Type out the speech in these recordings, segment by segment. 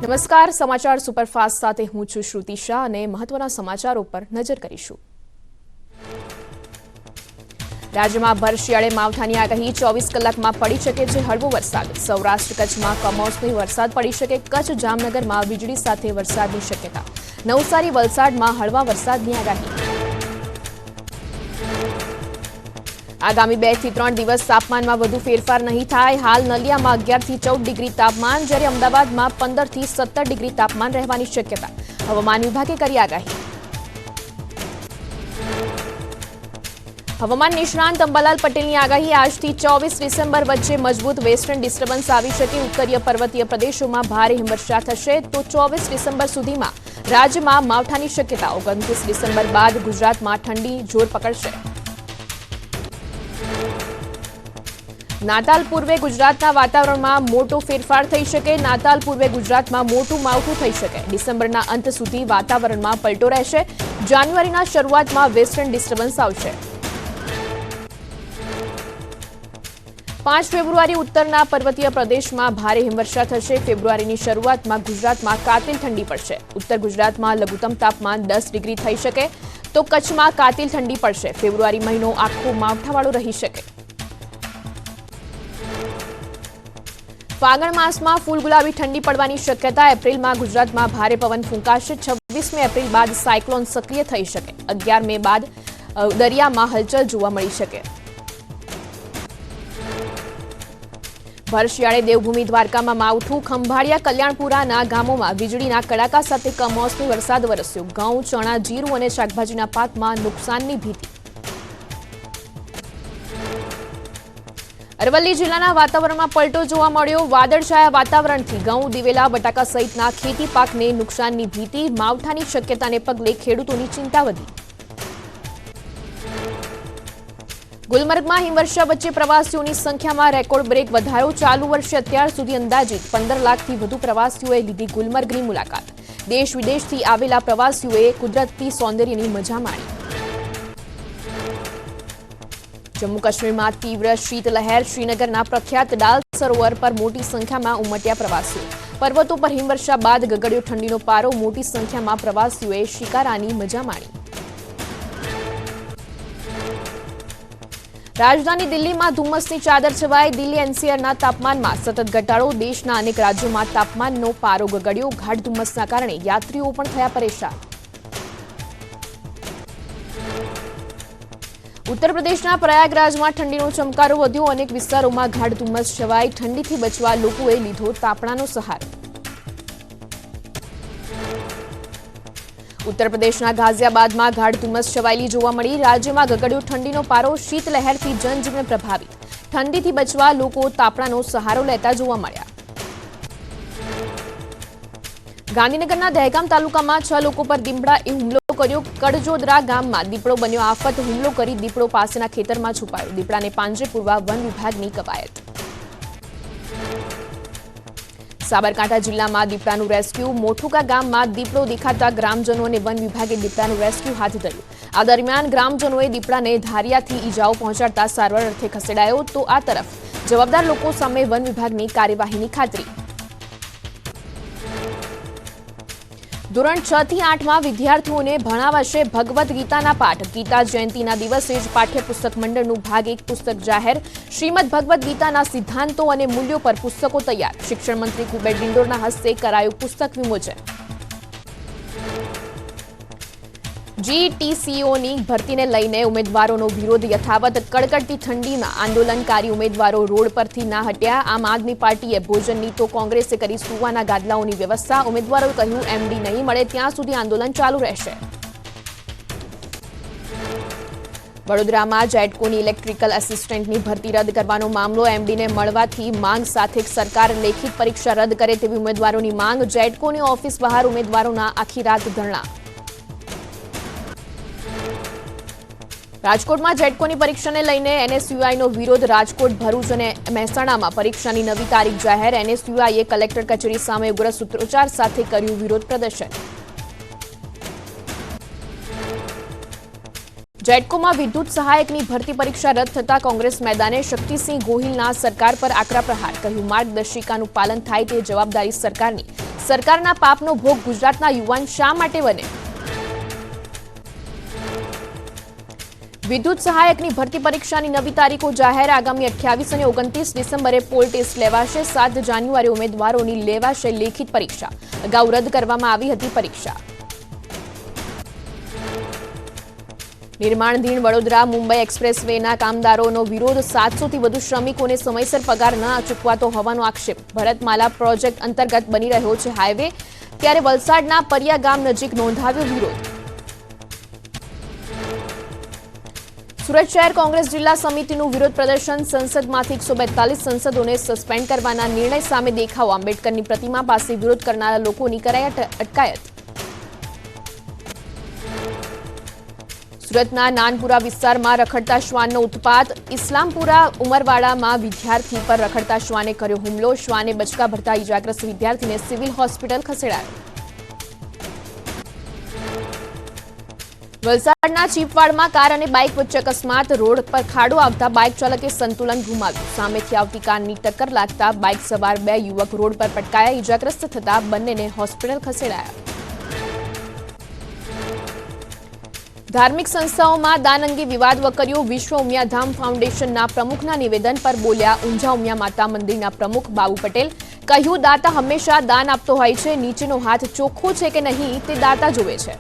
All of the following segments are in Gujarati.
નમસ્કાર, સમાચાર સુપરફાસ્ટ સાથે હું છું શ્રુતિ શાહ અને મહત્વના સમાચારો પર નજર કરીશું. રાજ્યમાં ભર શિયાળે માવઠાની આગાહી 24 કલાકમાં પડી શકે છે હળવો વરસાદ. સૌરાષ્ટ્ર કચ્છમાં કમોસમી વરસાદ પડી શકે. કચ્છ જામનગરમાં વીજળી સાથે વરસાદની શક્યતા. નવસારી વલસાડમાં હળવા વરસાદની આગાહી. આગામી 2 થી 3 દિવસ તાપમાનમાં વધુ ફેરફાર નહીં થાય. હાલ નલિયામાં 11 થી 14 ડિગ્રી તાપમાન, જ્યારે અમદાવાદમાં 15 થી 17 ડિગ્રી તાપમાન રહેવાની શક્યતા. હવામાન વિભાગે કરી આગાહી. હવામાન નિષ્ણાંત અંબાલાલ પટેલની આગાહી. આજથી 24 ડિસેમ્બર વચ્ચે મજબૂત વેસ્ટર્ન ડિસ્ટર્બન્સ આવી શકે. ઉત્તરીય પર્વતીય પ્રદેશોમાં ભારે હિમવર્ષા થશે તો 24 ડિસેમ્બર સુધીમાં રાજ્યમાં માવઠાની શક્યતા. 29 ડિસેમ્બર બાદ ગુજરાતમાં ઠંડી જોર પકડશે. નાતાલ પૂર્વે ગુજરાતના વાતાવરણમાં મોટો ફેરફાર થઈ શકે. નાતાલ પૂર્વે ગુજરાતમાં મોટું માવઠું થઈ શકે. ડિસેમ્બરના અંત સુધી વાતાવરણમાં પલટો રહેશે. જાન્યુઆરીના શરૂઆતમાં વેસ્ટર્ન ડિસ્ટર્બન્સ આવશે. 5 ફેબ્રુઆરી ઉત્તરના પર્વતીય પ્રદેશમાં ભારે હિમવર્ષા થશે. ફેબ્રુઆરીની શરૂઆતમાં ગુજરાતમાં કાતિલ ઠંડી પડશે. ઉત્તર ગુજરાતમાં લઘુત્તમ તાપમાન 10 ડિગ્રી થઈ શકે તો કચ્છમાં કાતિલ ઠંડી પડશે. ફેબ્રુઆરી મહિનો આખો માવઠાવાળો રહી શકે. ફાગણ માસમાં ફૂલ ગુલાબી ઠંડી પડવાની શક્યતા. એપ્રિલમાં ગુજરાતમાં ભારે પવન ફૂંકાશે. 26મી એપ્રિલ બાદ સાયક્લોન સક્રિય થઈ શકે. 11 મે બાદ દરિયામાં હલચલ જોવા મળી શકે. ભર શિયાળે દેવભૂમિ દ્વારકામાં માવઠું. ખંભાળિયા કલ્યાણપુરાના ગામોમાં વીજળીના કડાકા સાથે કમોસમી વરસાદ વરસ્યો. ઘઉં, ચણા, જીરું અને શાકભાજીના પાકમાં નુકસાનની ભીતિ. અરવલ્લી જિલ્લાના વાતાવરણમાં પલટો જોવા મળ્યો. વાદળછાયા વાતાવરણથી ઘઉં, દિવેલા, બટાકા સહિતના ખેતી પાકને નુકસાનની ભીતિ. માવઠાની શક્યતાને પગલે ખેડૂતોની ચિંતા વધી. ગુલમર્ગમાં હિમવર્ષા વચ્ચે પ્રવાસીઓની સંખ્યામાં રેકોર્ડ બ્રેક વધારો. ચાલુ વર્ષે અત્યાર સુધી અંદાજિત 15 લાખથી વધુ પ્રવાસીઓએ લીધી ગુલમર્ગની મુલાકાત. દેશ વિદેશથી આવેલા પ્રવાસીઓએ કુદરતી સૌંદર્યની મજા માણી. જમ્મુ કાશ્મીરમાં તીવ્ર શીતલહેર. શ્રીનગરના પ્રખ્યાત ડાલ સરોવર પર મોટી સંખ્યામાં ઉમટ્યા પ્રવાસીઓ. પર્વતો પર હિમવર્ષા બાદ ગગડ્યો ઠંડીનો પારો. મોટી સંખ્યામાં પ્રવાસીઓએ શિકારાની મજા માણી. રાજધાની દિલ્હીમાં ધુમ્મસની ચાદર છવાઈ. દિલ્હી એનસીઆરના તાપમાનમાં સતત ઘટાડો. દેશના અનેક રાજ્યોમાં તાપમાનનો પારો ગગડ્યો. ગાઢ ધુમ્મસના કારણે યાત્રીઓ પણ થયા પરેશાન. ઉત્તર પ્રદેશના પ્રયાગરાજમાં ઠંડીનો ચમકારો વધ્યો. અનેક વિસ્તારોમાં ગાઢ ધુમ્મસ છવાઈ. ઠંડીથી બચવા લોકોએ લીધો તાપણાનો સહારો. ઉત્તર પ્રદેશના ગાઝિયાબાદમાં ગાઢ ધુમ્મસ છવાયેલી જોવા મળી. રાજ્યમાં ગગડ્યો ઠંડીનો પારો. શીતલહેરથી જનજીવન પ્રભાવિત. ઠંડીથી બચવા લોકો તાપણાનો સહારો લેતા જોવા મળ્યા. ગાંધીનગરના દહેગામ તાલુકામાં 6 લોકો પર દીપડાએ હુમલો કર્યો. કડજોદરા ગામમાં દીપડો બન્યો આફત. હુમલો કરી દીપડો પાસેના ખેતરમાં છુપાયો. દીપડાને પાંજરે પૂરવા વન વિભાગની કવાયત. સાબરકાંઠા જિલ્લામાં દીપડાનું રેસ્ક્યુ. મોઠુકા ગામમાં દીપડો દેખાતા ગ્રામજનો અને વન વિભાગે દીપડાનું રેસ્ક્યુ હાથ ધર્યું. આ દરમિયાન ગ્રામજનોએ દીપડાને ધારિયાથી ઈજાઓ પહોંચાડતા સારવાર અર્થે ખસેડાયો. તો આ તરફ જવાબદાર લોકો સામે વન વિભાગની કાર્યવાહીની ખાતરી. ધોરણ 6 થી 8માં વિદ્યાર્થીઓને ભણાવાશે ભગવદ્ ગીતાના પાઠ. ગીતા જયંતિના દિવસે જ પાઠ્યપુસ્તક મંડળનું ભાગ 1 પુસ્તક જાહેર. શ્રીમદ ભગવદ્ ગીતાના સિદ્ધાંતો અને મૂલ્યો પર પુસ્તકો તૈયાર. શિક્ષણ મંત્રી કુબેર ડિંડોરના હસ્તે કરાયું પુસ્તક વિમોચન. જીટીસીઓની ભરતીને લઈને ઉમેદવારોનો વિરોધ યથાવત. કડકડતી ઠંડીમાં આંદોલનકારી ઉમેદવારો રોડ પરથી ના હટ્યા. આમ આદમી પાર્ટીએ ભોજનની તો કોંગ્રેસે કરી સુવાના ગાદલાઓની વ્યવસ્થા. ઉમેદવારોએ કહ્યું એમડી નહીં મળે ત્યાં સુધી આંદોલન ચાલુ રહેશે. વડોદરામાં જેટકોની ઇલેક્ટ્રિકલ આસિસ્ટન્ટની ભરતી રદ કરવાનો મામલો. એમડીને મળવાથી માંગ સાથે સરકાર લેખિત પરીક્ષા રદ કરે તેવી ઉમેદવારોની માંગ. જેટકોની ઓફિસ બહાર ઉમેદવારોના આખી રાત ધરણા. રાજકોટમાં જેટકોની પરીક્ષાને લઈને એનએસયુઆઈનો વિરોધ. રાજકોટ, ભરૂચ અને મહેસાણામાં પરીક્ષાની નવી તારીખ જાહેર. એનએસયુઆઈએ કલેક્ટર કચેરી સામે ઉગ્ર સૂત્રોચ્ચાર સાથે કર્યું વિરોધ પ્રદર્શન. જેટકોમાં વિદ્યુત સહાયકની ભરતી પરીક્ષા રદ થતા કોંગ્રેસ મેદાને. શક્તિસિંહ ગોહિલના સરકાર પર આકરા પ્રહાર. કહ્યું માર્ગદર્શિકાનું પાલન થાય તે જવાબદારી સરકારની. સરકારના પાપનો ભોગ ગુજરાતના યુવાન શા માટે બને? વિદ્યુત સહાયકની ભરતી પરીક્ષાની નવી તારીખો જાહેર. આગામી 28 અને 29 ડિસેમ્બરે પોલ ટેસ્ટ લેવાશે. 7 જાન્યુઆરી ઉમેદવારોની લેવાશે લેખિત પરીક્ષા. અગાઉ રદ કરવામાં આવી હતી પરીક્ષા. નિર્માણધીન વડોદરા મુંબઈ એક્સપ્રેસ વેના કામદારોનો વિરોધ. 700થી વધુ શ્રમિકોને સમયસર પગાર ન ચૂકવાતો હોવાનો આક્ષેપ. ભરતમાલા પ્રોજેક્ટ અંતર્ગત બની રહ્યો છે હાઈવે, ત્યારે વલસાડના પરિયા ગામ નજીક નોંધાવ્યો વિરોધ. સુરત શહેર કોંગ્રેસ જિલ્લા સમિતિનું વિરોધ પ્રદર્શન. સંસદમાંથી 142 સંસદોને સસ્પેન્ડ કરવાના નિર્ણય સામે દેખાવ. આંબેડકરની પ્રતિમા પાસે વિરોધ કરનારા લોકોની કરાઈ અટકાયત. સુરતના નાનપુરા વિસ્તારમાં રખડતા શ્વાનનો ઉત્પાત. ઇસ્લામપુરા ઉમરવાડામાં વિદ્યાર્થી પર રખડતા શ્વાને કર્યો હુમલો. શ્વાને બચકા ભરતા ઇજાગ્રસ્ત વિદ્યાર્થીને સિવિલ હોસ્પિટલ ખસેડાયો. વલસાડના ચીપવાડમાં કાર અને બાઇક વચ્ચે અકસ્માત. રોડ પર ખાડો આવતા બાઇક ચાલકે સંતુલન ગુમાવ્યું. સામેથી આવતી કારની ટક્કર લાગતા બાઇક સવાર 2 યુવક રોડ પર પટકાયા. ઇજાગ્રસ્ત થતા બંનેને હોસ્પિટલ ખસેડાયા. ધાર્મિક સંસ્થાઓમાં દાન અંગે વિવાદ વકર્યો. વિશ્વ ઉમિયાધામ ફાઉન્ડેશનના પ્રમુખના નિવેદન પર બોલ્યા ઊંઝા ઉમિયા માતા મંદિરના પ્રમુખ બાબુ પટેલ. કહ્યું, દાતા હંમેશા દાન આપતો હોય છે. નીચેનો હાથ ચોખ્ખો છે કે નહીં તે દાતા જોવે છે.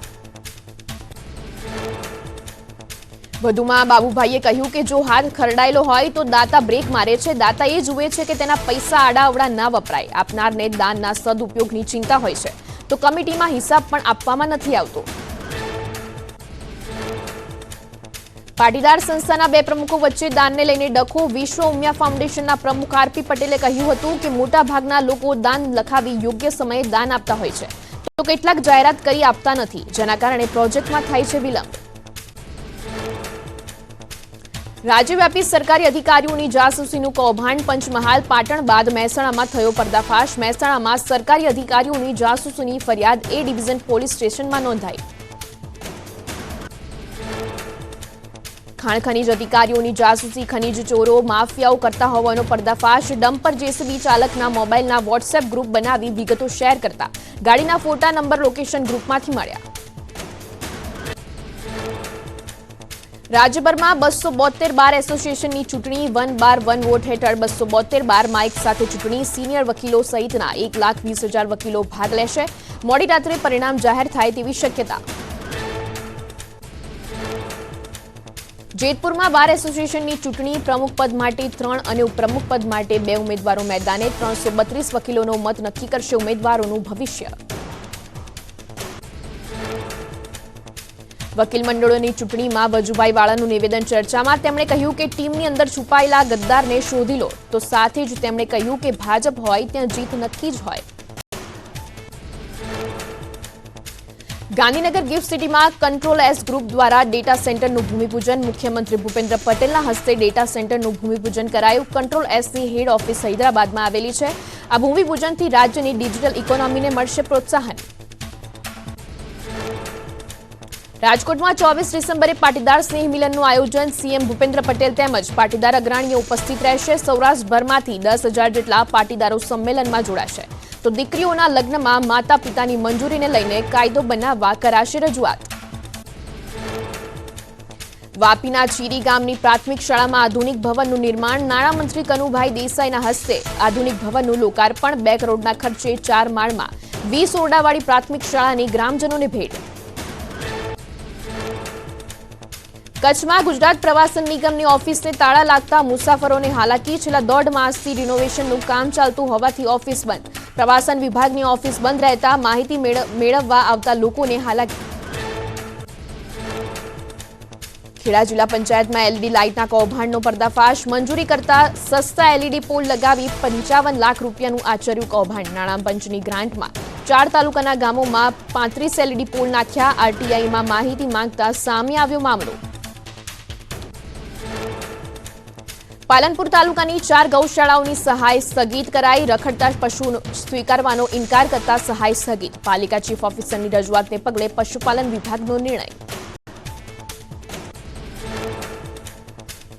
વધુમાં બાબુભાઈએ કહ્યું કે જો હાથ ખરડાયેલો હોય તો દાતા બ્રેક મારે છે. દાતા એ જુએ છે કે તેના પૈસા આડાઅવડા ના વપરાય. આપનારને દાનના સદુપયોગની ચિંતા હોય છે તો કમિટીમાં હિસાબ પણ આપવામાં નથી આવતો. પાટીદાર સંસ્થાના 2 પ્રમુખો વચ્ચે દાનને લઈને ડખો. વિશ્વ ઉમિયા ફાઉન્ડેશનના પ્રમુખ આરપી પટેલે કહ્યું હતું કે મોટાભાગના લોકો દાન લખાવી યોગ્ય સમયે દાન આપતા હોય છે તો કેટલાક જાહેરાત કરી આપતા નથી, જેના કારણે પ્રોજેક્ટમાં થાય છે વિલંબ. રાજ્યવ્યાપી સરકારી અધિકારીઓની જાસૂસીનું કૌભાંડ. પંચમહાલ, પાટણ બાદ મહેસાણામાં થયો પર્દાફાશ. મહેસાણામાં સરકારી અધિકારીઓની જાસૂસીની ફરિયાદ A ડિવિઝન પોલીસ સ્ટેશનમાં નોંધાઈ. ખાણ ખનીજ અધિકારીઓની જાસૂસી. ખનીજ ચોરો માફિયાઓ કરતા હોવાનો પર્દાફાશ. ડમ્પર જેસીબી ચાલકના મોબાઈલના વોટ્સએપ ગ્રુપ બનાવી વિગતો શેર કરતા ગાડીના ફોટા નંબર લોકેશન ગ્રુપમાંથી મળ્યા. રાજ્યભરમાં 272 બાર એસોસિએશનની ચૂંટણી. 1 બાર 1 વોટ હેઠળ 272 બાર માઇક સાથે ચૂંટણી. સિનિયર વકીલો સહિતના 1,20,000 વકીલો ભાગ લેશે. મોડી રાત્રે પરિણામ જાહેર થાય તેવી શક્યતા. જેતપુરમાં બાર એસોસિએશનની ચૂંટણી. પ્રમુખ પદ માટે 3 અને ઉપપ્રમુખ પદ માટે 2 ઉમેદવારો મેદાને. 332 વકીલોનો મત નક્કી કરશે ઉમેદવારોનું ભવિષ્ય. વકીલ મંડળોની ચૂંટણીમાં વજુભાઈ વાળાનું નિવેદન ચર્ચામાં. તેમણે કહ્યું કે ટીમની અંદર છુપાયેલા ગદ્દારને શોધી લો, તો સાથે જ તેમણે કહ્યું કે ભાજપ હોય ત્યાં જીત નક્કી જ હોય. ગાંધીનગર ગિફ્ટ સિટીમાં કંટ્રોલ એસ ગ્રુપ દ્વારા ડેટા સેન્ટરનું ભૂમિપૂજન. મુખ્યમંત્રી ભૂપેન્દ્ર પટેલના હસ્તે ડેટા સેન્ટરનું ભૂમિપૂજન કરાયું. કંટ્રોલ એસની હેડ ઓફિસ હૈદરાબાદમાં આવેલી છે. આ ભૂમિપૂજનથી રાજ્યની ડિજિટલ ઇકોનોમીને મળશે પ્રોત્સાહન. રાજકોટમાં 24 ડિસેમ્બરે પાટીદાર સ્નેહ મિલનનું આયોજન. સીએમ ભૂપેન્દ્ર પટેલ તેમજ પાટીદાર અગ્રણીઓ ઉપસ્થિત રહેશે. સૌરાષ્ટ્રભરમાંથી 10,000 જેટલા પાટીદારો સંમેલનમાં જોડાશે. તો દીકરીઓના લગ્નમાં માતા પિતાની મંજૂરીને લઈને કાયદો બનાવવા કરાશે રજૂઆત. વાપીના ચીરી ગામની પ્રાથમિક શાળામાં આધુનિક ભવનનું નિર્માણ. નાણામંત્રી કનુભાઈ દેસાઈના હસ્તે આધુનિક ભવનનું લોકાર્પણ. 2 કરોડના ખર્ચે 4 માળમાં 20 ઓરડાવાળી પ્રાથમિક શાળાની ગ્રામજનોને ભેટ. કચ્છમાં ગુજરાત પ્રવાસન નિગમની ઓફિસને તાળા લાગતા મુસાફરોને હાલાકી. છેલ્લા 1.5 માસથી રિનોવેશનનું કામ ચાલતું હોવાથી ઓફિસ બંધ. પ્રવાસન વિભાગની ઓફિસ બંધ રહેતા માહિતી મેળવવા આવતા લોકોને હાલાકી. ખેડા જિલ્લા પંચાયતમાં એલઈડી લાઇટના કૌભાંડનો પર્દાફાશ. મંજૂરી કરતા સસ્તા એલઈડી પોલ લગાવી 55 લાખ રૂપિયાનું આચર્યું કૌભાંડ. નાણાં પંચની ગ્રાન્ટમાં 4 તાલુકાના ગામોમાં 35 એલઈડી પોલ નાખ્યા. આરટીઆઈમાં માહિતી માંગતા સામે આવ્યો મામલો. પાલનપુર તાલુકાની 4 ગૌશાળાઓની સહાય સ્થગિત કરાઈ. રખડતા પશુઓ સ્વીકારવાનો ઇનકાર કરતા સહાય સ્થગિત. પાલિકા ચીફ ઓફિસરની રજૂઆતને પગલે પશુપાલન વિભાગનો નિર્ણય.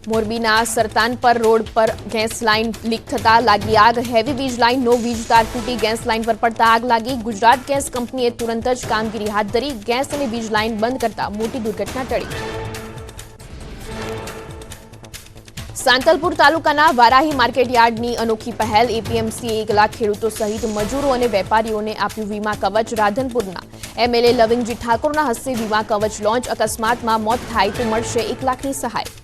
મોરબીના સરતાનપર રોડ પર ગેસ લાઇન લીક થતા લાગી આગ. હેવી વીજ લાઇનનો વીજ તાર તૂટી ગેસ લાઇન પર પડતા આગ લાગી. ગુજરાત ગેસ કંપનીએ તુરંત જ કામગીરી હાથ ધરી ગેસ અને વીજ લાઇન બંધ કરતા મોટી દુર્ઘટના ટળી. સાંતલપુર તાલુકાના વારાહી માર્કેટ યાર્ડની અનોખી પહેલ. એપીએમસીએ 1 લાખ ખેડૂતો સહિત મજૂરો અને વેપારીઓને આપ્યું વીમા કવચ. રાધનપુરના એમએલએ લવિંગજી ઠાકોરના હસ્તે વીમા કવચ લોન્ચ. અકસ્માતમાં મોત થાય તો મળશે 1 લાખની સહાય.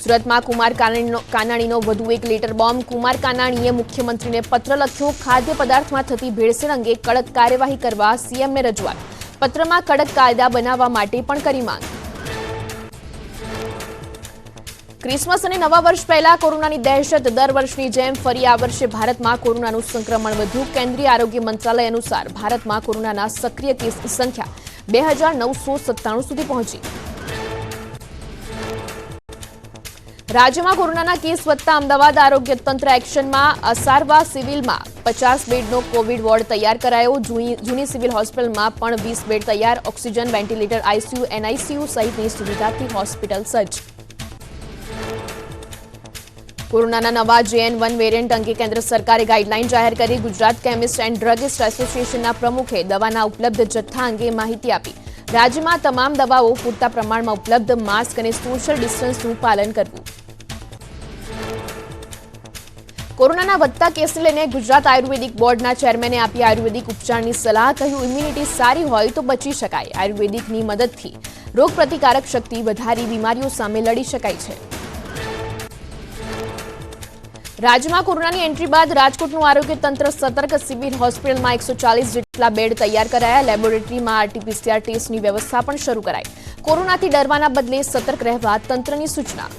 સુરતમાં કુમાર કાનાણીનો વધુ એક લેટર બોમ્બ. કુમાર કાનાણીએ મુખ્યમંત્રીને પત્ર લખ્યો. ખાદ્ય પદાર્થમાં થતી ભેળસેળ અંગે કડક કાર્યવાહી કરવા સીએમને રજૂઆત. પત્રમાં કડક કાયદા બનાવવા માટે પણ કરી માંગ. ક્રિસમસ અને નવા વર્ષ પહેલા કોરોનાની દહેશત. દર વર્ષની જેમ ફરી આ વર્ષે ભારતમાં કોરોનાનું સંક્રમણ વધ્યું. કેન્દ્રીય આરોગ્ય મંત્રાલય અનુસાર ભારતમાં કોરોનાના સક્રિય કેસની સંખ્યા 2997 સુધી પહોંચી. રાજ્યમાં કોરોનાના કેસ વધતા અમદાવાદ આરોગ્ય તંત્ર એક્શનમાં. અસારવા સિવિલમાં 50 બેડનો કોવિડ વોર્ડ તૈયાર કરાયો. જૂની સિવિલ હોસ્પિટલમાં પણ 20 બેડ તૈયાર. ઓક્સિજન, વેન્ટિલેટર, આઈસીયુ, એનઆઈસીયુ સહિતની સુવિધાથી હોસ્પિટલ સજ્જ. કોરોનાના નવા JN1 વેરિયન્ટ અંગે કેન્દ્ર સરકારે ગાઈડલાઈન જાહેર કરી. ગુજરાત કેમિસ્ટ એન્ડ ડ્રગિસ્ટ એસોસિએશનના પ્રમુખે દવાના ઉપલબ્ધ જથ્થા અંગે માહિતી આપી. રાજ્યમાં તમામ દવાઓ પૂરતા પ્રમાણમાં ઉપલબ્ધ. માસ્ક અને સોશિયલ ડિસ્ટન્સનું પાલન કરવું. કોરોનાના વધતા કેસને લઈને ગુજરાત આયુર્વેદિક બોર્ડના ચેરમેને આપી આયુર્વેદિક ઉપચારની સલાહ. કહ્યું, ઇમ્યુનિટી સારી હોય તો બચી શકાય. આયુર્વેદિકની મદદથી રોગપ્રતિકારક શક્તિ વધારી બીમારીઓ સામે લડી શકાય છે. રાજ્યમાં કોરોનાની એન્ટ્રી બાદ રાજકોટનું આરોગ્ય તંત્ર સતર્ક. સિવિલ હોસ્પિટલમાં 140 જેટલા બેડ તૈયાર કરાયા. લેબોરેટરીમાં RT-PCR ટેસ્ટની વ્યવસ્થા પણ શરૂ કરાઈ. કોરોનાથી ડરવાના બદલે સતર્ક રહેવા તંત્રની સૂચના.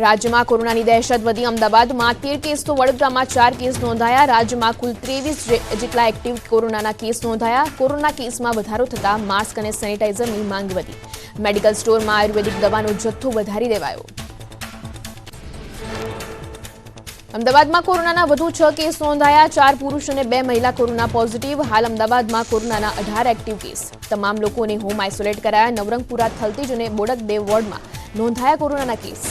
રાજ્યમાં કોરોનાની દહેશત વધી. અમદાવાદમાં 13 કેસ તો વડોદરામાં 4 કેસ નોંધાયા. રાજ્યમાં કુલ 23 જેટલા એક્ટિવ કોરોનાના કેસ નોંધાયા. કોરોના કેસમાં વધારો થતા માસ્ક અને સેનિટાઈઝરની માંગ વધી. મેડિકલ સ્ટોરમાં આયુર્વેદિક દવાનો જથ્થો વધારી દેવાયો. અમદાવાદમાં કોરોનાના વધુ 6 કેસ નોંધાયા. 4 પુરુષ અને 2 મહિલા કોરોના પોઝિટિવ. હાલ અમદાવાદમાં કોરોનાના 18 એક્ટિવ કેસ. તમામ લોકોને હોમ આઇસોલેટ કરાયા. નવરંગપુરા, થલતેજ અને બોડકદેવ વોર્ડમાં નોંધાયા કોરોનાના કેસ.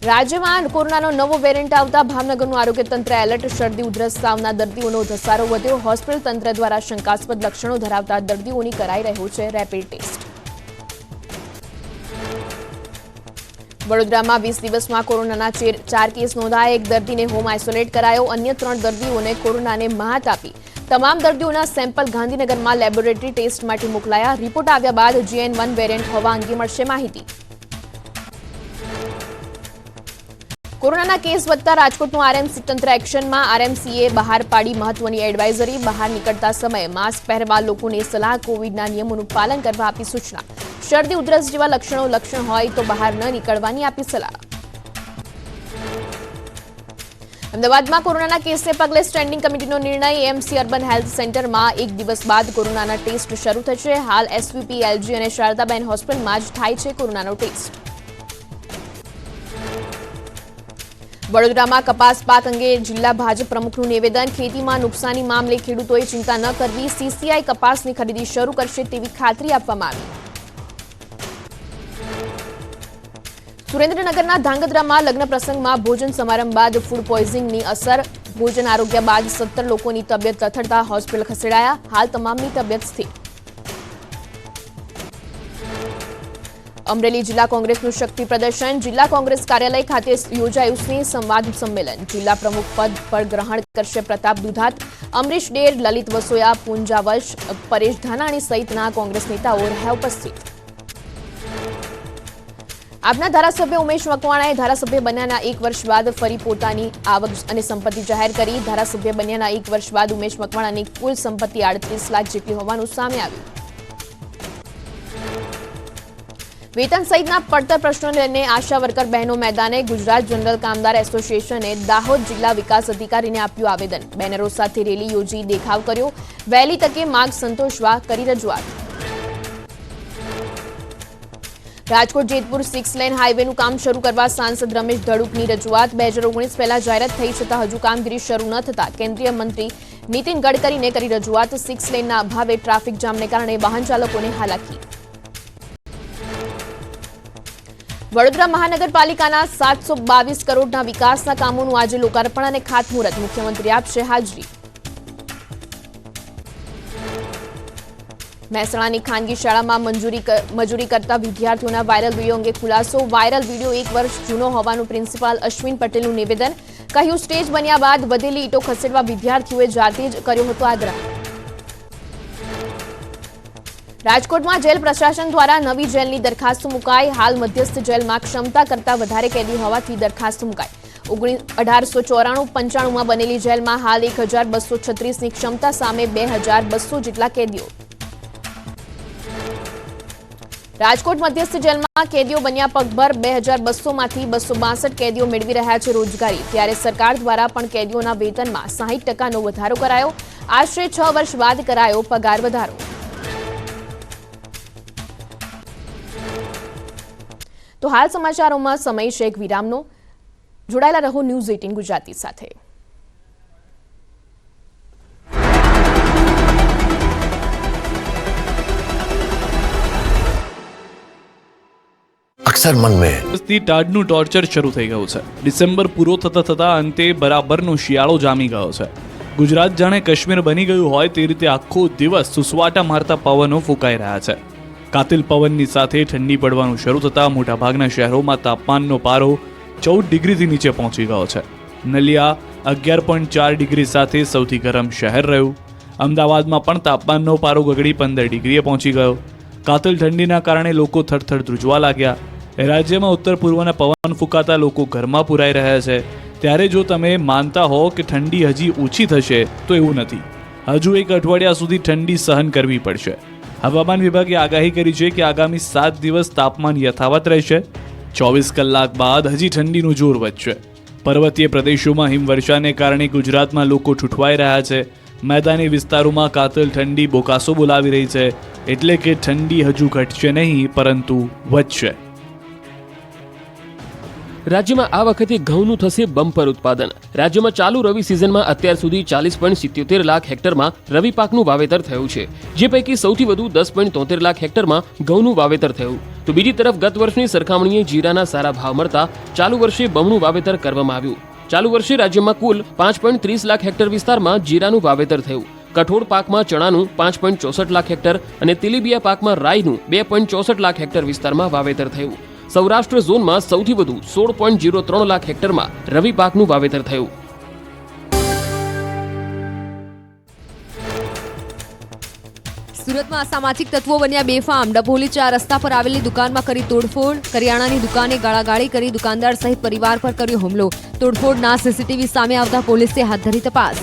રાજ્યમાં કોરોનાનો નવો વેરિયન્ટ આવતા ભાવનગરનું આરોગ્ય તંત્ર એલર્ટ. શરદી, ઉધરસ, તાવના દર્દીઓનો ધસારો વધ્યો. હોસ્પિટલ તંત્ર દ્વારા શંકાસ્પદ લક્ષણો ધરાવતા દર્દીઓની કરાઈ રહ્યો છે રેપિડ ટેસ્ટ. વડોદરામાં 20 દિવસમાં કોરોનાના 4 કેસ નોંધાયા. એક દર્દીને હોમ આઇસોલેટ કરાયો. અન્ય 3 દર્દીઓને કોરોનાને મ્હાત આપી. તમામ દર્દીઓના સેમ્પલ ગાંધીનગરમાં લેબોરેટરી ટેસ્ટ માટે મોકલાયા. રિપોર્ટ આવ્યા બાદ JN1 વેરિયન્ટ હોવા અંગે મળશે માહિતી. કોરોનાના કેસ વધતા રાજકોટનું RMC તંત્ર એક્શનમાં. RMCએ બહાર પાડી મહત્વની એડવાઇઝરી. બહાર નીકળતા સમયે માસ્ક પહેરવા, લોકોને સલાહ. કોવિડના નિયમોનું પાલન કરવા આપી સૂચના. શરદી, ઉધરસ જેવા લક્ષણ હોય તો બહાર ન નીકળવાની આપી સલાહ. અમદાવાદમાં કોરોનાના કેસને પગલે સ્ટેન્ડિંગ કમિટીનો નિર્ણય. AMC અર્બન હેલ્થ સેન્ટરમાં 1 દિવસ બાદ કોરોનાના ટેસ્ટ શરૂ થશે. હાલ SVP, LG અને શારદાબેન હોસ્પિટલમાં જ થાય છે કોરોનાનો ટેસ્ટ. વડોદરામાં કપાસ પાક અંગે જિલ્લા ભાજપ પ્રમુખનું નિવેદન. ખેતીમાં નુકસાની મામલે ખેડૂતોએ ચિંતા ન કરવી. CCI કપાસની ખરીદી શરૂ કરશે તેવી ખાતરી આપવામાં આવી. સુરેન્દ્રનગરના ધાંગધ્રામાં લગ્ન પ્રસંગમાં ભોજન સમારંભ બાદ ફૂડ પોઈઝનિંગની અસર. ભોજન આરોગ્ય બાદ 17 લોકોની તબિયત લથડતા હોસ્પિટલ ખસેડાયા. હાલ તમામની તબિયત સ્થિર. અમરેલી જિલ્લા કોંગ્રેસનું શક્તિ પ્રદર્શન. જિલ્લા કોંગ્રેસ કાર્યાલય ખાતે યોજાયું સ્નેહ સંવાદ સંમેલન. જિલ્લા પ્રમુખ પદ પર ગ્રહણ કરશે પ્રતાપ દુધાત. અમરીશ ડેર, લલિત વસોયા, પૂંજા વંશ, પરેશ ધાનાણી સહિતના કોંગ્રેસ નેતાઓ રહ્યા ઉપસ્થિત. આપના ધારાસભ્ય ઉમેશ મકવાણાએ ધારાસભ્ય બન્યાના 1 વર્ષ બાદ ફરી પોતાની આવક અને સંપત્તિ જાહેર કરી. ધારાસભ્ય બન્યાના 1 વર્ષ બાદ ઉમેશ મકવાણાની કુલ સંપત્તિ 38 લાખ જેટલી હોવાનું સામે આવ્યું. વેતન સહિતના પડતર પ્રશ્નોને લઈને આશા વર્કર બહેનો મેદાને. ગુજરાત જનરલ કામદાર એસોસિએશને દાહોદ જિલ્લા વિકાસ અધિકારીને આપ્યું આવેદન. બેનરો સાથે રેલી યોજી દેખાવ કર્યો. વહેલી તકે માંગ સંતોષવા કરી રજૂઆત. રાજકોટ જેતપુર 6 લેન હાઈવેનું કામ શરૂ કરવા સાંસદ રમેશ ધડુકની રજૂઆત. 2019 પહેલા જાહેરાત થઈ છતાં હજુ કામગીરી શરૂ ન થતા કેન્દ્રીય મંત્રી નીતિન ગડકરીને કરી રજૂઆત 6 લેનના અભાવે ટ્રાફિક જામને કારણે વાહન ચાલકોને હાલાકી. વડોદરા મહાનગરપાલિકાના 722 કરોડના વિકાસના કામોનું આજે લોકાર્પણ અને ખાતમુહૂર્ત. મુખ્યમંત્રી આપશે હાજરી. મહેસાણાની ખાનગી શાળામાં મજૂરી કરતા વિદ્યાર્થીઓના વાયરલ વિડીયો અંગે ખુલાસો. વાયરલ વિડીયો 1 વર્ષ જૂનો હોવાનું પ્રિન્સિપાલ અશ્વિન પટેલનું નિવેદન. કહ્યું, સ્ટેજ બન્યા બાદ વધેલી ઈંટો ખસેડવા વિદ્યાર્થીઓએ જાતે જ કર્યો હતો આગ્રહ. રાજકોટમાં જેલ પ્રશાસન દ્વારા નવી જેલની દરખાસ્ત મુકાઈ. હાલ મધ્યસ્થ જેલમાં ક્ષમતા કરતા વધારે કેદી હોવાથી દરખાસ્ત મુકાઈ. 1894-95માં બનેલી જેલમાં હાલ 1236ની ક્ષમતા સામે 2200 જેટલા કેદીઓ. રાજકોટ મધ્યસ્થ જેલમાં કેદીઓ બન્યા પગભર. 2200માંથી 262 કેદીઓ મેળવી રહ્યા છે રોજગારી. ત્યારે સરકાર દ્વારા પણ કેદીઓના વેતનમાં 60% વધારો કરાયો. આશરે 6 વર્ષ બાદ કરાયો પગાર વધારો. તો હાલ સમાચારોમાં સમય છે એક વિરામનો. જોડાયેલા રહો ન્યૂઝ 18 ગુજરાતી સાથે. અક્ષર મન મેં ટાઢનું ટોર્ચર શરૂ થઈ ગયું છે. ડિસેમ્બર પૂરો થતા અંતે બરાબરનો શિયાળો જામી ગયો છે. ગુજરાત જાણે કાશ્મીર બની ગયું હોય તે રીતે આખો દિવસ સુસવાટા મારતા પવનો ફૂંકાઈ રહ્યા છે. કાતિલ પવનની સાથે ઠંડી પડવાનું શરૂ થતાં મોટાભાગના શહેરોમાં તાપમાનનો પારો 14 ડિગ્રીથી નીચે પહોંચી ગયો છે. નલિયા 11.4 ડિગ્રી સાથે સૌથી ગરમ શહેર રહ્યું. અમદાવાદમાં પણ તાપમાનનો પારો ગગડી 15 ડિગ્રીએ પહોંચી ગયો. કાતિલ ઠંડીના કારણે લોકો થરથર ધ્રુજવા લાગ્યા. રાજ્યમાં ઉત્તર પૂર્વના પવન ફૂંકાતા લોકો ઘરમાં પુરાઈ રહ્યા છે. ત્યારે જો તમે માનતા હો કે ઠંડી હજી ઓછી થશે તો એવું નથી. હજુ એક અઠવાડિયા સુધી ઠંડી સહન કરવી પડશે. હવામાન વિભાગે આગાહી કરી છે કે આગામી 7 દિવસ તાપમાન યથાવત રહેશે. 24 કલાક બાદ હજી ઠંડીનું જોર વધશે. પર્વતીય પ્રદેશોમાં હિમવર્ષાને કારણે ગુજરાતમાં લોકો ઠૂઠવાઈ રહ્યા છે. મેદાની વિસ્તારોમાં કાતિલ ઠંડી બોકાસો બોલાવી રહી છે. એટલે કે ઠંડી હજુ ઘટશે નહીં પરંતુ વધશે. રાજ્યમાં આ વખતે ઘઉંનું થશે બમ્પર ઉત્પાદન. રાજ્યમાં ચાલુ રવિ સિઝનમાં અત્યાર સુધી 40.77 લાખ હેક્ટરમાં રવિ પાકનું વાવેતર થયું છે. જે પૈકી સૌથી વધુ 10.73 લાખ હેક્ટરમાં ઘઉંનું વાવેતર થયું. તો બીજી તરફ ગત વર્ષની સરખામણીએ જીરાના સારા ભાવ મળતા ચાલુ વર્ષે બમણું વાવેતર કરવામાં આવ્યું. ચાલુ વર્ષે રાજ્યમાં કુલ 5.30 લાખ હેક્ટર વિસ્તારમાં જીરાનું વાવેતર થયું. કઠોળ પાકમાં ચણાનું 5.64 લાખ હેક્ટર અને તેલીબિયા પાકમાં રાઈનું 2.64 લાખ હેક્ટર વિસ્તારમાં વાવેતર થયું. સૌરાષ્ટ્ર ઝોનમાં સૌથી વધુ 16.03 લાખ હેક્ટરમાં રવિ પાકનું વાવેતર થયું. સુરતમાં અસામાજિક તત્વો બન્યા બેફામ. ડભોલી 4 રસ્તા પર આવેલી દુકાનમાં કરી તોડફોડ. કરિયાણાની દુકાને ગાળાગાળી કરી દુકાનદાર સહિત પરિવાર પર કર્યો હુમલો. તોડફોડના સીસીટીવી સામે આવતા પોલીસે હાથ ધરી તપાસ.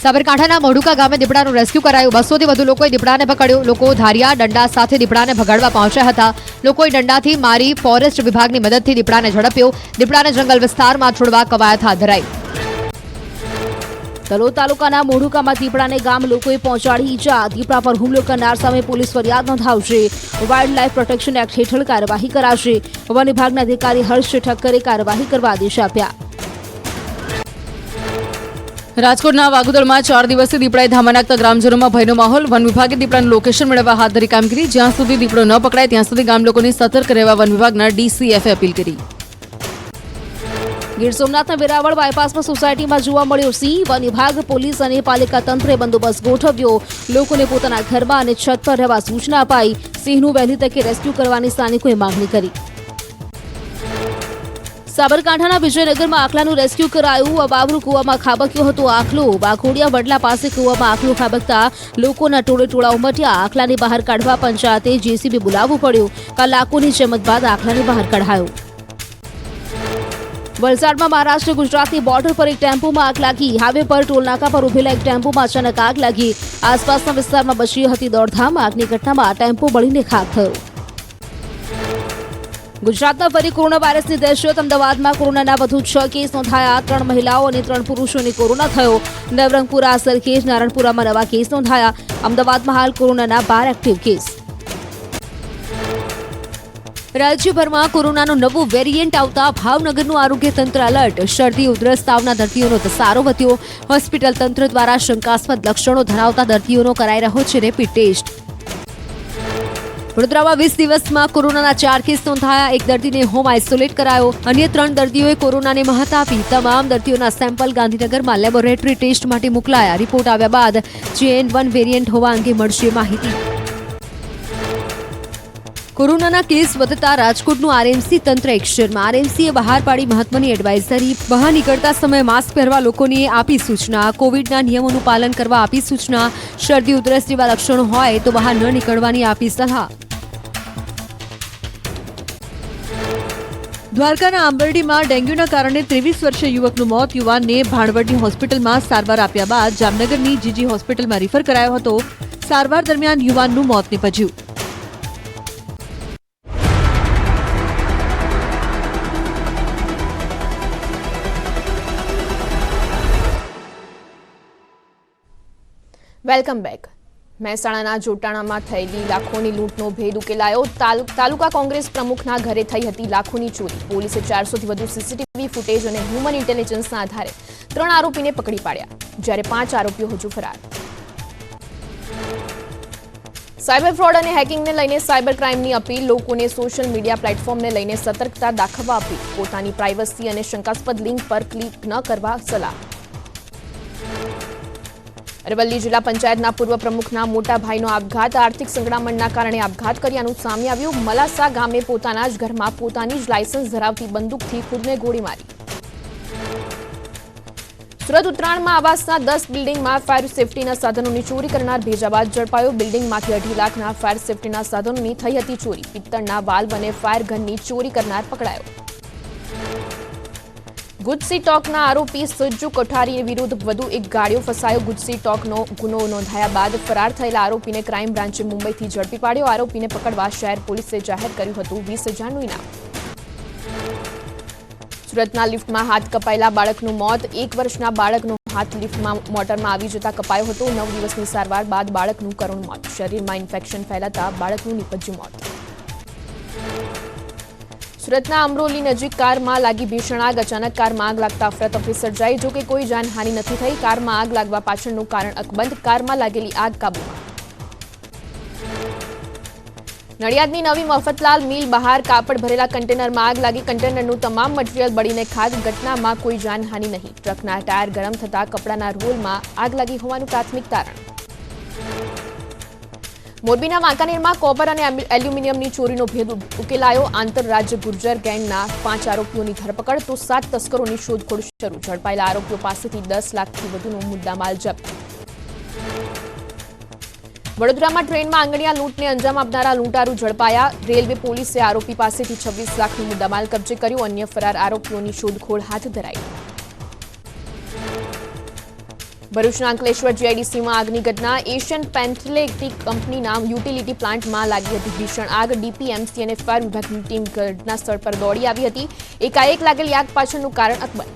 સાબરકાંઠાના મોઢુકા ગામે દીપડાનું રેસ્ક્યુ કરાયું. 200થી વધુ લોકોએ દીપડાને પકડ્યો. લોકો ધારિયા દંડા સાથે દીપડાને ભગાડવા પહોંચ્યા હતા. લોકોએ દંડાથી મારી ફોરેસ્ટ વિભાગની મદદથી દીપડાને ઝડપ્યો. દીપડાને જંગલ વિસ્તારમાં છોડવા કવાયત હાથ ધરાઈ. તલોદ તાલુકાના મોઢુકામાં દીપડાને ગામ લોકોએ પહોંચાડી ઈજા. દીપડા પર હુમલો કરનાર સામે પોલીસ ફરિયાદ નોંધાવશે. વાઇલ્ડ લાઇફ પ્રોટેક્શન એક્ટ હેઠળ કાર્યવાહી કરાશે. વન વિભાગના અધિકારી હર્ષ ઠક્કરે કાર્યવાહી કરવા આદેશ આપ્યા. રાજકોટના વાગુદળમાં 4 દિવસથી દીપડાએ ધામા નાખતા ગ્રામજનોમાં ભયનો માહોલ. વન વિભાગે દીપડાનું લોકેશન મેળવવા હાથ ધરી કામગીરી. જ્યાં સુધી દીપડો ન પકડાય ત્યાં સુધી ગામ લોકોને સતર્ક રહેવા વન વિભાગના ડીસીએફે અપીલ કરી. ગીર સોમનાથના વેરાવળ બાયપાસમાં સોસાયટીમાં જોવા મળ્યો સિંહ. વન વિભાગ, પોલીસ અને પાલિકા તંત્રે બંદોબસ્ત ગોઠવ્યો. લોકોને પોતાના ઘરમાં અને છત પર રહેવા સૂચના અપાઈ. સિંહનું વહેલી તકે રેસ્ક્યુ કરવાની સ્થાનિકોએ માંગણી કરી. સાબરકાંઠાના વિજયનગરમાં આખલાનું રેસ્ક્યુ કરાયું. બાબરુ કુવામાં ખાબક્યો હતો આખલો. બાખોડિયા વડલા પાસે કુવામાં આખલો ખાબકતા લોકોના ટોળે ઉમટ્યા. આખલાને બહાર કાઢવા પંચાયતે જેસીબી બોલાવવું પડ્યું. કલાકોની જહેમત બાદ આખલાને બહાર કઢાયો. વલસાડમાં મહારાષ્ટ્ર ગુજરાતની બોર્ડર પર એક ટેમ્પોમાં આગ લાગી. હાઈવે પર ટોલનાકા પર ઉભેલા એક ટેમ્પોમાં અચાનક આગ લાગી. આસપાસના વિસ્તારમાં મચી હતી દોડધામ. આગની ઘટનામાં ટેમ્પો બળીને ખાખ થયો. ગુજરાતમાં ફરી કોરોના વાયરસની દહેશત. અમદાવાદમાં કોરોનાના વધુ 6 કેસ નોંધાયા. 3 મહિલાઓ અને 3 પુરુષોને કોરોના થયો. નવરંગપુરા, સરખેજ, નારણપુરામાં નવા કેસ નોંધાયા. અમદાવાદમાં હાલ કોરોનાના 12 એક્ટિવ કેસ. રાજ્યભરમાં કોરોનાનો નવો વેરિયન્ટ આવતા ભાવનગરનું આરોગ્ય તંત્ર એલર્ટ. શરદી ઉધરસ તાવના દર્દીઓનો ધસારો વધ્યો. હોસ્પિટલ તંત્ર દ્વારા શંકાસ્પદ લક્ષણો ધરાવતા દર્દીઓનો કરાઈ રહ્યો છે રેપિડ ટેસ્ટ. વડોદરામાં 20 દિવસમાં કોરોનાના 4 કેસ નોંધાયા. એક દર્દીને હોમ આઇસોલેટ કરાયો. અન્ય 3 દર્દીઓએ કોરોનાને મહાત આપી. તમામ દર્દીઓના સેમ્પલ ગાંધીનગરમાં લેબોરેટરી ટેસ્ટ માટે મોકલાયા. રિપોર્ટ આવ્યા બાદ JN1 વેરિયન્ટ હોવા અંગે મળશે માહિતી. કોરોનાના કેસ વધતા રાજકોટનું RMC તંત્ર એક્શનમાં. RMCએ બહાર પાડી મહત્વની એડવાઇઝરી. બહાર નીકળતા સમયે માસ્ક પહેરવા લોકોને આપી સૂચના. કોવિડના નિયમોનું પાલન કરવા આપી સૂચના. શરદી ઉધરસ જેવા લક્ષણો હોય તો બહાર ન નીકળવાની આપી સલાહ. દ્વારકાના આંબરડીમાં ડેન્ગ્યુના કારણે 23 વર્ષીય યુવકનું મોત. યુવાનને ભાણવડની હોસ્પિટલમાં સારવાર આપ્યા બાદ જામનગરની જીજી હોસ્પિટલમાં રિફર કરાયો હતો. સારવાર દરમિયાન યુવાનનું મોત નીપજ્યું. Welcome back. મહેસાણાના જોટાણામાં થયેલી લાખોની લૂંટનો ભેદ ઉકેલાયો. તાલુકા કોંગ્રેસ પ્રમુખના ઘરે થઈ હતી લાખોની ચોરી. પોલીસે 400થી વધુ સીસીટીવી ફૂટેજ અને હ્યુમન ઇન્ટેલિજન્સના આધારે 3 આરોપીને પકડી પાડ્યા, જ્યારે 5 આરોપીઓ હજુ ફરાર. સાયબર ફ્રોડ અને હેકિંગને લઈને સાયબર ક્રાઇમની અપીલ. લોકોને સોશિયલ મીડિયા પ્લેટફોર્મને લઈને સતર્કતા દાખવવા અપીલ. પોતાની પ્રાઇવસી અને શંકાસ્પદ લિંક પર ક્લિક ન કરવા સલાહ. અરવલ્લી જિલ્લા પંચાયતના પૂર્વ પ્રમુખના મોટા ભાઈનો આપઘાત. આર્થિક સંકળામણના કારણે આપઘાત કર્યાનું સામે આવ્યું. મલાસા ગામે પોતાના જ ઘરમાં પોતાની જ લાયસન્સ ધરાવતી બંદૂકથી ખુદને ગોળી મારી. સુરત ઉત્તરાયણમાં આવાસના 10 બિલ્ડિંગમાં ફાયર સેફટીના સાધનોની ચોરી કરનાર ભેજાબાદ ઝડપાયો. બિલ્ડિંગમાંથી 2.5 લાખના ફાયર સેફટીના સાધનોની થઈ હતી ચોરી. પિત્તળના વાલ્વ અને ફાયર ગનની ચોરી કરનાર પકડાયો. ગુજસી ટોકના આરોપી સજ્જુ કોઠારી વિરુદ્ધ વધુ એક ગાડીઓ ફસાયો. ગુજસી ટોકનો ગુનો નોંધાયા બાદ ફરાર થયેલા આરોપીને ક્રાઇમ બ્રાન્ચે મુંબઈથી ઝડપી પાડ્યો. આરોપીને પકડવા શહેર પોલીસે જાહેર કર્યું હતું 20,000નું ઇનામ. સુરતના લિફ્ટમાં હાથ કપાયેલા બાળકનું મોત. 1 વર્ષના બાળકનો હાથ લિફ્ટમાં મોટરમાં આવી જતા કપાયો હતો. 9 દિવસની સારવાર બાદ બાળકનું કરુણ મોત. શરીરમાં ઇન્ફેક્શન ફેલાતા બાળકનું નીપજ્યું મોત. સુરતના અમરોલી નજીક કારમાં લાગી ભીષણ આગ. અચાનક કારમાં આગ લાગતા અફરાતફરી સર્જાઈ. જોકે કોઈ જાનહાનિ નથી થઈ. કારમાં આગ લાગવા પાછળનું કારણ અકબંધ. કારમાં લાગેલી આગ કાબૂમાં. નડિયાદની નવી મફતલાલ મિલ બહાર કાપડ ભરેલા કન્ટેનરમાં આગ લાગી. કન્ટેનરનું તમામ મટીરીયલ બળીને ખાક. ઘટનામાં કોઈ જાનહાનિ નહીં. ટ્રકના ટાયર ગરમ થતા કપડાના રોલમાં આગ લાગી હોવાનું પ્રાથમિક તારણ. મોરબીના વાંકાનેરમાં કોપર અને એલ્યુમિનિયમની ચોરીનો ભેદ ઉકેલાયો. આંતરરાજ્ય ગુર્જર ગેંગના 5 આરોપીઓની ધરપકડ તો 7 તસ્કરોની શોધખોળ શરૂ. ઝડપાયેલા આરોપીઓ પાસેથી 10 લાખથી વધુનો મુદ્દામાલ જપ્ત. વડોદરામાં ટ્રેનમાં આંગણિયા લૂંટને અંજામ આપનારા લૂંટારૂ ઝડપાયા. રેલવે પોલીસે આરોપી પાસેથી 26 લાખનો મુદ્દામાલ કબજે કર્યો. અન્ય ફરાર આરોપીઓની શોધખોળ હાથ ધરાઈ. ભરૂચના અંકલેશ્વર GIDCમાં આગની ઘટના. એશિયન પેન્ટલેટિક કંપનીના યુટિલિટી પ્લાન્ટમાં લાગી હતી ભીષણ આગ. DPMC અને ફાયર વિભાગની ટીમ ઘટના સ્થળ પર દોડી આવી હતી. એકાએક લાગેલી આગ પાછળનું કારણ અકબંધ.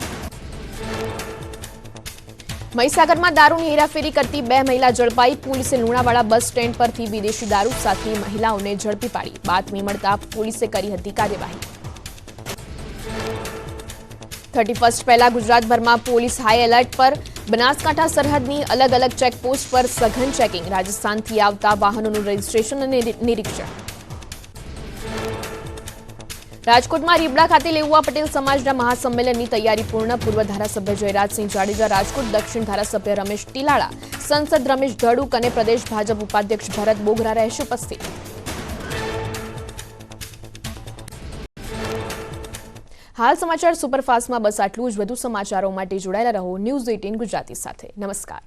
મહીસાગરમાં દારૂની હેરાફેરી કરતી 2 મહિલા ઝડપાઈ. પોલીસે લુણાવાડા બસ સ્ટેન્ડ પરથી વિદેશી દારૂ સાથે મહિલાઓને ઝડપી પાડી. બાતમી મળતા પોલીસે કરી હતી કાર્યવાહી. 31 પહેલા ગુજરાતભરમાં પોલીસ હાઈ એલર્ટ પર. બનાસકાંઠા સરહદની અલગ અલગ ચેકપોસ્ટ પર સઘન ચેકિંગ. રાજસ્થાનથી આવતા વાહનોનું રજીસ્ટ્રેશન અને નિરીક્ષણ. રાજકોટમાં રીબડા ખાતે લેઉવા પટેલ સમાજના મહાસંમેલનની તૈયારી પૂર્ણ. પૂર્વ ધારાસભ્ય જયરાજસિંહ જાડેજા, રાજકોટ દક્ષિણ ધારાસભ્ય રમેશ ટીલાળા, સંસદ રમેશ ધડુક અને પ્રદેશ ભાજપ ઉપાધ્યક્ષ ભરત બોગરા રહેશે ઉપસ્થિત. હાલ સમાચાર સુપરફાસ્ટમાં બસ આટલું જ. વધુ સમાચારો માટે જોડાયેલા રહો ન્યૂઝ 18 ગુજરાતી સાથે. નમસ્કાર.